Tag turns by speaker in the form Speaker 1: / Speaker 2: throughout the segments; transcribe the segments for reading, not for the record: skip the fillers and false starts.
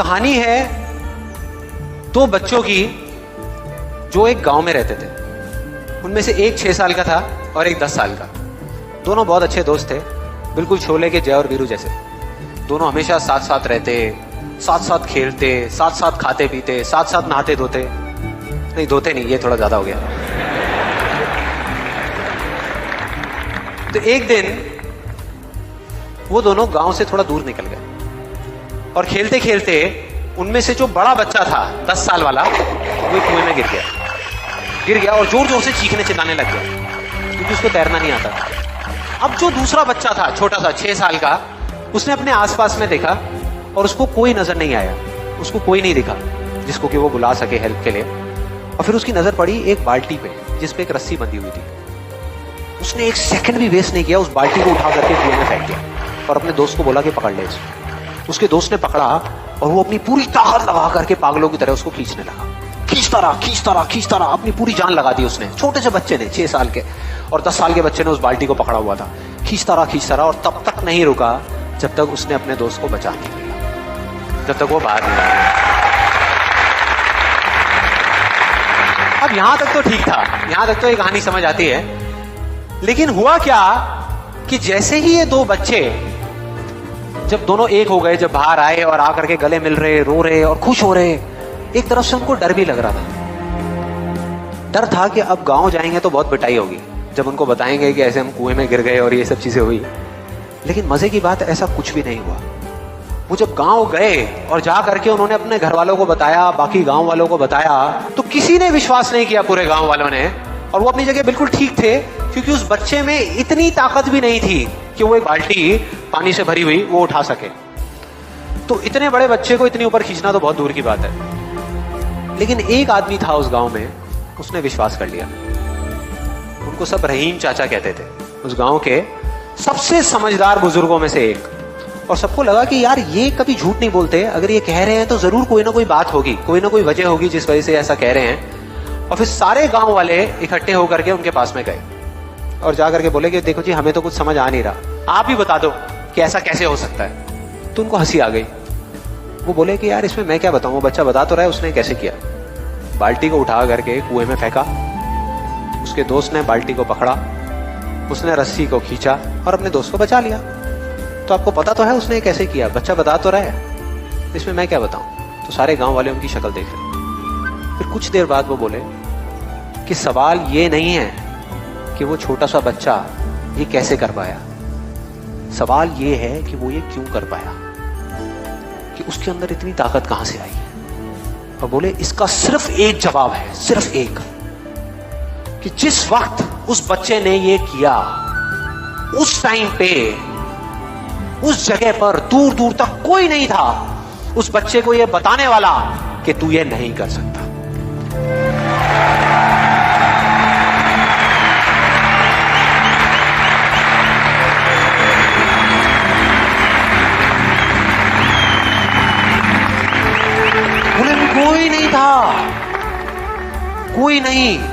Speaker 1: کہانی ہے دو بچوں کی جو ایک گاؤں میں رہتے تھے. ان میں سے ایک 6 سال کا تھا اور ایک 10 سال کا. دونوں بہت اچھے دوست تھے, بالکل شعلے کے جے اور ویرو جیسے. دونوں ہمیشہ ساتھ ساتھ رہتے, ساتھ ساتھ کھیلتے, ساتھ ساتھ کھاتے پیتے, ساتھ ساتھ نہاتے دھوتے. نہیں دھوتے نہیں, یہ تھوڑا زیادہ ہو گیا. تو ایک دن وہ دونوں گاؤں سے تھوڑا دور نکل گئے اور کھیلتے کھیلتے ان میں سے جو بڑا بچہ تھا 10 سال والا وہ کنویں میں گر گیا اور زور زور سے چیخنے چلانے لگ گیا کیونکہ اس کو تیرنا نہیں آتا تھا. اب جو دوسرا بچہ تھا چھوٹا سا 6 سال کا, اس نے اپنے آس پاس میں دیکھا اور اس کو کوئی نظر نہیں آیا, اس کو کوئی نہیں دکھا جس کو کہ وہ بلا سکے ہیلپ کے لیے. اور پھر اس کی نظر پڑی ایک بالٹی پہ جس پہ ایک رسی بندھی ہوئی تھی. اس نے ایک سیکنڈ بھی ویسٹ نہیں کیا, اس بالٹی کو اٹھا کر کے کنویں میں پھینک دیا اور اپنے دوست کو بولا کہ پکڑ لے. اس کے دوست نے پکڑا اور وہ اپنی پوری طاقت لگا کر کے پاگلوں کی طرح اس کو کھینچنے لگا. کھینچتا رہا, اپنی پوری جان لگا دی اس نے. چھوٹے سے بچے نے 6 سال کے اور 10 سال کے بچے نے اس بالٹی کو پکڑا ہوا تھا. کھینچتا رہا اور تب تک نہیں رکا جب تک اس نے اپنے دوست کو بچا نہیں لیا, جب تک وہ باہر نہیں آیا. اب یہاں تک تو ٹھیک تھا, یہاں تک تو یہ کہانی سمجھ آتی ہے. لیکن ہوا کیا کہ جیسے ہی یہ دو بچے جب دونوں ایک ہو گئے, جب باہر آئے اور آ کر کے گلے مل رہے, رو رہے اور خوش ہو رہے, ایک طرف سے ان کو ڈر بھی لگ رہا تھا. ڈر تھا کہ اب گاؤں جائیں گے تو بہت پٹائی ہوگی جب ان کو بتائیں گے کہ ایسے ہم کنویں میں گر گئے اور یہ سب چیزیں ہوئی. لیکن مزے کی بات ایسا کچھ بھی نہیں ہوا. وہ جب گاؤں گئے اور جا کر کے انہوں نے اپنے گھر والوں کو بتایا, باقی گاؤں والوں کو بتایا, تو کسی نے وشواس نہیں کیا پورے گاؤں والوں نے. اور وہ اپنی جگہ بالکل ٹھیک تھے کیونکہ اس بچے میں اتنی طاقت بھی نہیں تھی کہ وہ ایک بالٹی پانی سے بھری ہوئی وہ اٹھا سکے. تو اتنے بڑے بچے کو اتنی اوپر کھینچنا تو بہت دور کی بات ہے. لیکن ایک آدمی تھا اس گاؤں میں, اس نے وشواس کر لیا. ان کو سب رحیم چاچا کہتے تھے, اس گاؤں کے سب سے سمجھدار بزرگوں میں سے ایک. اور سب کو لگا کہ یار یہ کبھی جھوٹ نہیں بولتے, اگر یہ کہہ رہے ہیں تو ضرور کوئی نہ کوئی بات ہوگی, کوئی نہ کوئی وجہ ہوگی جس وجہ سے ایسا کہہ رہے ہیں. اور پھر سارے گاؤں والے اکٹھے ہو کر کے ان کے پاس میں گئے اور جا کر کے بولے کہ دیکھو جی ہمیں تو کچھ سمجھ آ نہیں رہا, آپ ہی بتا دو کہ ایسا کیسے ہو سکتا ہے. تو ان کو ہنسی آ گئی. وہ بولے کہ یار اس میں کیا بتاؤں, وہ بچہ بتا تو رہا ہے اس نے کیسے کیا. بالٹی کو اٹھا کر کے کنویں میں پھینکا, اس کے دوست نے بالٹی کو پکڑا, اس نے رسی کو کھینچا اور اپنے دوست کو بچا لیا. تو آپ کو پتا تو ہے اس نے کیسے کیا, بچہ بتا تو رہا ہے, اس میں کیا بتاؤں. تو سارے گاؤں والے ان کی شکل دیکھ رہے. پھر کچھ دیر بعد وہ بولے کہ سوال یہ نہیں ہے کہ وہ چھوٹا سا بچہ یہ کیسے کر پایا, سوال یہ ہے کہ وہ یہ کیوں کر پایا, کہ اس کے اندر اتنی طاقت کہاں سے آئی. اور بولے اس کا صرف ایک جواب ہے, صرف ایک, کہ جس وقت اس بچے نے یہ کیا اس ٹائم پہ اس جگہ پر دور دور تک کوئی نہیں تھا اس بچے کو یہ بتانے والا کہ تو یہ نہیں کر سکتا. کوئی نہیں تھا, کوئی نہیں,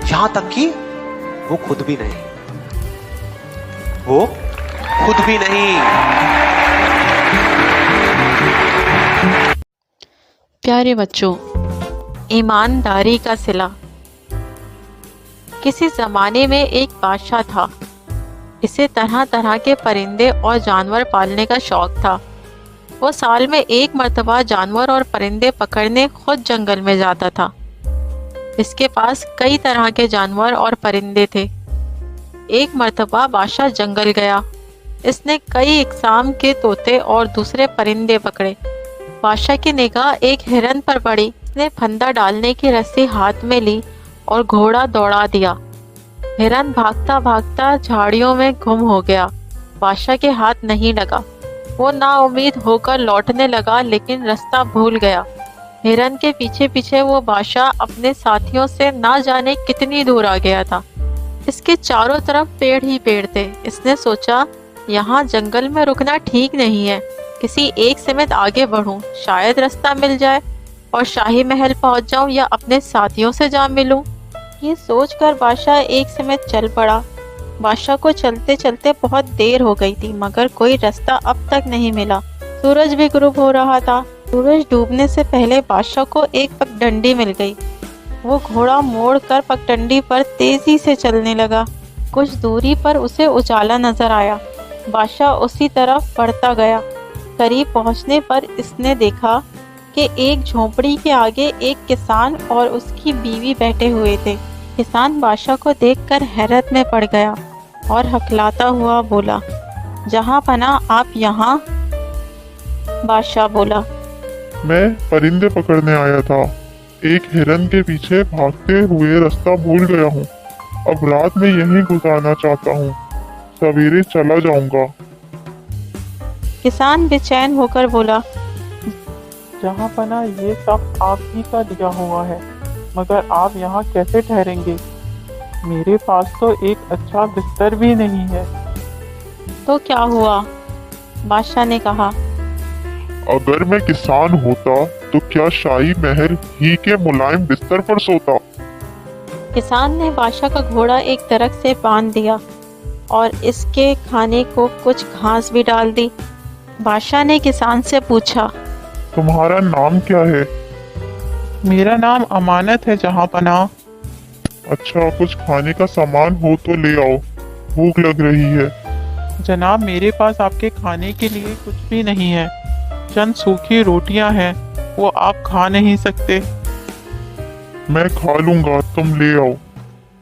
Speaker 1: یہاں تک کہ وہ خود بھی نہیں, وہ خود بھی نہیں.
Speaker 2: پیارے بچوں, ایمانداری کا صلہ. کسی زمانے میں ایک بادشاہ تھا. اسے طرح طرح کے پرندے اور جانور پالنے کا شوق تھا. وہ سال میں ایک مرتبہ جانور اور پرندے پکڑنے خود جنگل میں جاتا تھا. اس کے پاس کئی طرح کے جانور اور پرندے تھے. ایک مرتبہ بادشاہ جنگل گیا. اس نے کئی اقسام کے طوطے اور دوسرے پرندے پکڑے. بادشاہ کی نگاہ ایک ہرن پر پڑی. اس نے پھندا ڈالنے کی رسی ہاتھ میں لی اور گھوڑا دوڑا دیا. ہرن بھاگتا بھاگتا جھاڑیوں میں گم ہو گیا. بادشاہ کے ہاتھ نہیں لگا. وہ نا امید ہو کر لوٹنے لگا لیکن رستہ بھول گیا. ہرن کے پیچھے پیچھے وہ بادشاہ اپنے ساتھیوں سے نہ جانے کتنی دور آ گیا تھا. اس کے چاروں طرف پیڑ ہی پیڑ تھے. اس نے سوچا یہاں جنگل میں رکنا ٹھیک نہیں ہے, کسی ایک سمت آگے بڑھوں, شاید رستہ مل جائے اور شاہی محل پہنچ جاؤں یا اپنے ساتھیوں سے جا ملوں. یہ سوچ کر بادشاہ ایک سمت چل پڑا. بادشاہ کو چلتے چلتے بہت دیر ہو گئی تھی مگر کوئی رستہ اب تک نہیں ملا. سورج بھی غروب ہو رہا تھا. सूरज डूबने से पहले बादशाह को एक पगडंडी मिल गई। वो घोड़ा मोड़ कर पगडंडी पर तेजी से चलने लगा। कुछ दूरी पर उसे उजाला नजर आया। बादशाह उसी तरफ बढ़ता गया। करीब पहुंचने पर इसने देखा कि एक झोंपड़ी के आगे एक किसान और उसकी बीवी बैठे हुए थे। किसान बादशाह को देखकर हैरत में पड़ गया और हकलाता हुआ बोला, जहाँ पनाह आप यहाँ? बादशाह बोला,
Speaker 3: मैं परिंदे पकड़ने आया था। एक हिरन के पीछे भागते हुए रास्ता भूल गया हूँ। अब रात में यहीं गुजारना चाहता हूँ। सवेरे चला जाऊंगा।
Speaker 2: किसान बेचैन होकर बोला,
Speaker 4: जहाँ पना ये सब आप ही का दिया हुआ है, मगर आप यहाँ कैसे ठहरेंगे? मेरे पास तो एक अच्छा बिस्तर भी नहीं है।
Speaker 2: तो क्या हुआ? बादशाह ने कहा,
Speaker 3: अगर मैं किसान होता तो क्या शाही महल ही के मुलायम बिस्तर पर सोता।
Speaker 2: किसान ने बादशाह का घोड़ा एक दरख्त से बांध दिया और इसके खाने को कुछ घास भी डाल दी। बादशाह ने किसान से पूछा,
Speaker 3: तुम्हारा नाम क्या है?
Speaker 4: मेरा नाम अमानत है जहाँ पनाह।
Speaker 3: अच्छा, कुछ खाने का सामान हो तो ले आओ, भूख लग रही है।
Speaker 4: जनाब, मेरे पास आपके खाने के लिए कुछ भी नहीं है। चंद सूखी रोटियां हैं, वो आप खा नहीं सकते।
Speaker 3: मैं खा लूंगा, तुम ले आओ।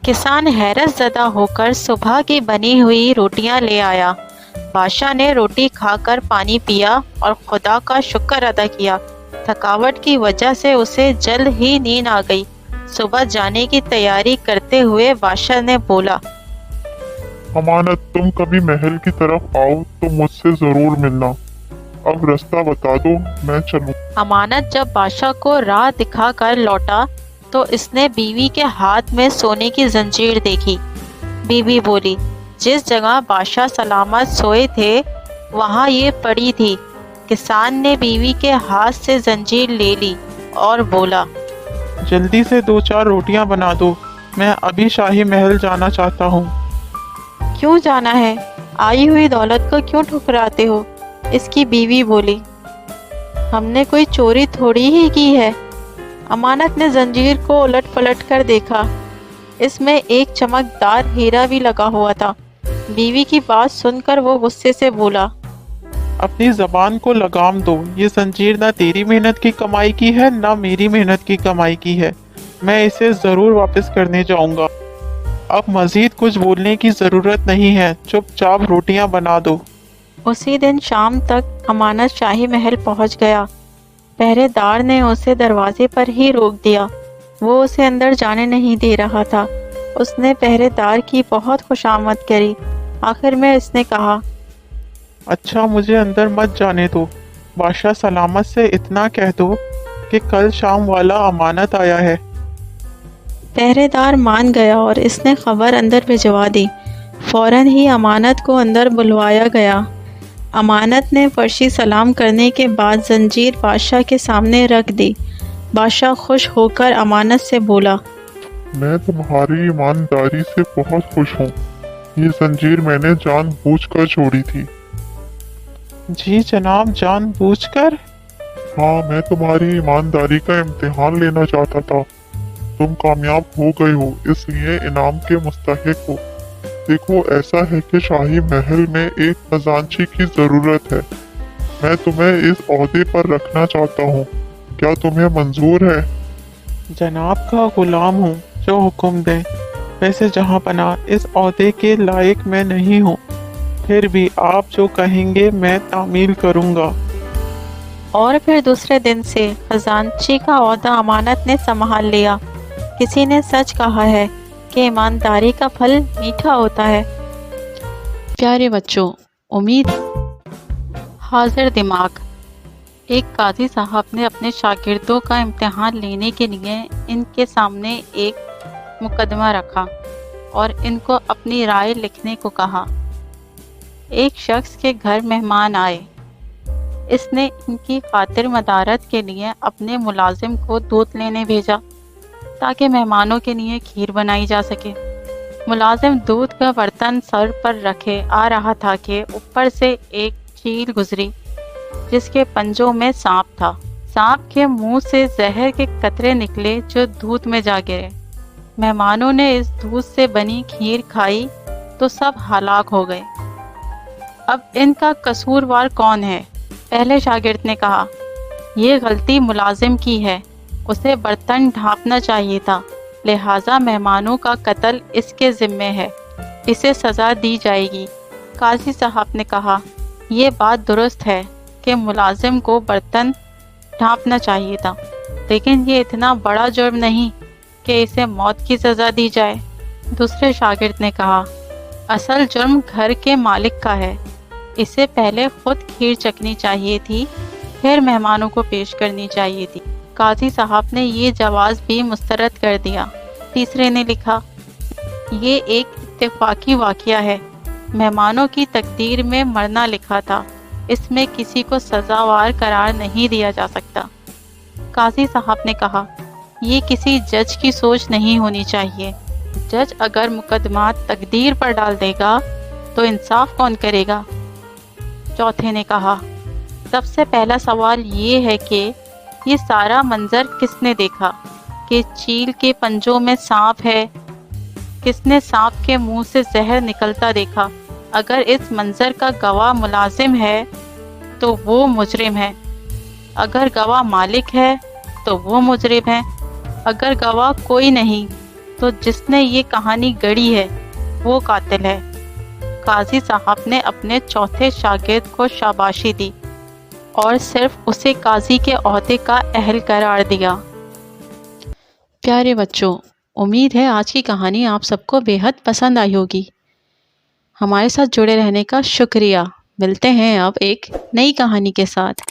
Speaker 2: किसान हैरत ज़दा होकर सुबह की बनी हुई रोटियां ले आया। बादशाह ने रोटी खाकर पानी पिया और खुदा का शुक्र अदा किया। थकावट की वजह से उसे जल्द ही नींद आ गई। सुबह जाने की तैयारी करते हुए बादशाह ने बोला,
Speaker 3: अमानत, तुम कभी महल की तरफ आओ तो मुझसे जरूर मिलना। अब रास्ता बता दो, मैं चलूं।
Speaker 2: अमानत जब बादशाह को राह दिखाकर लौटा तो इसने बीवी के हाथ में सोने की जंजीर देखी। बीवी बोली, जिस जगह बादशाह सलामत सोए थे वहाँ ये पड़ी थी। किसान ने बीवी के हाथ से जंजीर ले ली और बोला,
Speaker 4: जल्दी से 2-4 रोटियां बना दो, मैं अभी शाही महल जाना चाहता हूँ।
Speaker 2: क्यों जाना है? आई हुई दौलत को क्यों ठुकराते हो? इसकी बीवी बोली, हमने कोई चोरी थोड़ी ही की है। अमानत ने जंजीर को उलट पलट कर देखा। इसमें एक चमकदार हीरा भी लगा हुआ था। बीवी की बात सुनकर वो गुस्से से बोला,
Speaker 4: अपनी जबान को लगाम दो। ये जंजीर ना तेरी मेहनत की कमाई की है, ना मेरी मेहनत की कमाई की है। मैं इसे ज़रूर वापस करने जाऊंगा। अब मज़ीद कुछ बोलने की ज़रूरत नहीं है, चुपचाप रोटियां बना दो।
Speaker 2: उसी दिन शाम तक अमानत शाही महल पहुंच गया। पहरेदार ने उसे दरवाजे पर ही रोक दिया। वो उसे अंदर जाने नहीं दे रहा था। उसने पहरेदार की बहुत खुशामद करी। आखिर में इसने कहा,
Speaker 4: अच्छा, मुझे अंदर मत जाने दो। बादशाह सलामत से इतना कह दो कि कल शाम वाला अमानत आया है।
Speaker 2: पहरेदार मान गया और इसने खबर अंदर भिजवा दी। फौरन ही अमानत को अंदर बुलवाया गया। अमानत ने फर्शी सलाम करने के बाद जंजीर बादशाह के सामने रख दी। बादशाह खुश होकर अमानत से बोला,
Speaker 3: मैं तुम्हारी ईमानदारी से बहुत खुश हूँ। ये जंजीर मैंने जानबूझकर छोड़ी थी।
Speaker 4: जी जनाब, जानबूझकर?
Speaker 3: हाँ, मैं तुम्हारी ईमानदारी का इम्तिहान लेना चाहता था। तुम कामयाब हो गए हो, इसलिए इनाम के मुस्तहिक हो। देखो, ऐसा है कि शाही महल में एक खजांची की जरूरत है। मैं तुम्हें इस ओहदे पर रखना चाहता हूँ। क्या तुम्हें मंजूर है?
Speaker 4: जनाब का गुलाम हूँ, जो हुक्म दें। वैसे जहाँ पना इस ओहदे के लायक मैं नहीं हूँ, फिर भी आप जो कहेंगे मैं तामील करूँगा।
Speaker 2: और फिर दूसरे दिन से खजांची का ओहदा अमानत ने संभाल लिया। किसी ने सच कहा है कि ईमानदारी का फल मीठा होता है। प्यारे बच्चों, उम्मीद हाजिर दिमाग। एक काजी साहब ने अपने शागिर्दों का इम्तिहान लेने के लिए इनके सामने एक मुकदमा रखा और इनको अपनी राय लिखने को कहा। एक शख्स के घर मेहमान आए। इसने इनकी खातिर मदारत के लिए अपने मुलाजिम को दूध लेने भेजा ताकि मेहमानों के लिए खीर बनाई जा सके। मुलाजिम दूध का बर्तन सर पर रखे आ रहा था कि ऊपर से एक चील गुजरी जिसके पंजों में सांप था। सांप के मुंह से जहर के कतरे निकले जो दूध में जा गिरे। मेहमानों ने इस दूध से बनी खीर खाई तो सब हलाक हो गए। अब इनका कसूरवार कौन है? पहले शागिर्द ने कहा, ये गलती मुलाजिम की है, उसे बर्तन ढांपना चाहिए था, लिहाजा मेहमानों का कत्ल इसके ज़िम्मे है, इसे सज़ा दी जाएगी। काजी साहब ने कहा, ये बात दुरुस्त है कि मुलाजिम को बर्तन ढांपना चाहिए था, लेकिन ये इतना बड़ा जुर्म नहीं कि इसे मौत की सज़ा दी जाए। दूसरे शागिर्द ने कहा, असल जुर्म घर के मालिक का है, इसे पहले खुद खीर चखनी चाहिए थी, फिर मेहमानों को पेश करनी चाहिए थी। काजी साहब ने ये जवाज़ भी मुस्तरद कर दिया। तीसरे ने लिखा, ये एक इत्तेफाकी वाक़या है, मेहमानों की तकदीर में मरना लिखा था, इसमें किसी को सज़ावार करार नहीं दिया जा सकता। काजी साहब ने कहा, ये किसी जज की सोच नहीं होनी चाहिए। जज अगर मुकदमा तकदीर पर डाल देगा तो इंसाफ कौन करेगा? चौथे ने कहा, सबसे पहला सवाल ये है कि ये सारा मंजर किसने देखा कि चील के पंजों में सांप है? किसने सांप के मुंह से जहर निकलता देखा? अगर इस मंजर का गवाह मुलाजिम है तो वो मुजरिम है, अगर गवाह मालिक है तो वो मुजरिम है, अगर गवाह कोई नहीं तो जिसने ये कहानी गढ़ी है वो कातिल है। काजी साहब ने अपने चौथे शागिर्द को शाबाशी दी और सिर्फ उसे काजी के ओहदे का अहल करार दिया। प्यारे बच्चों, उम्मीद है आज की कहानी आप सबको बेहद पसंद आई होगी। हमारे साथ जुड़े रहने का शुक्रिया। मिलते हैं अब एक नई कहानी के साथ।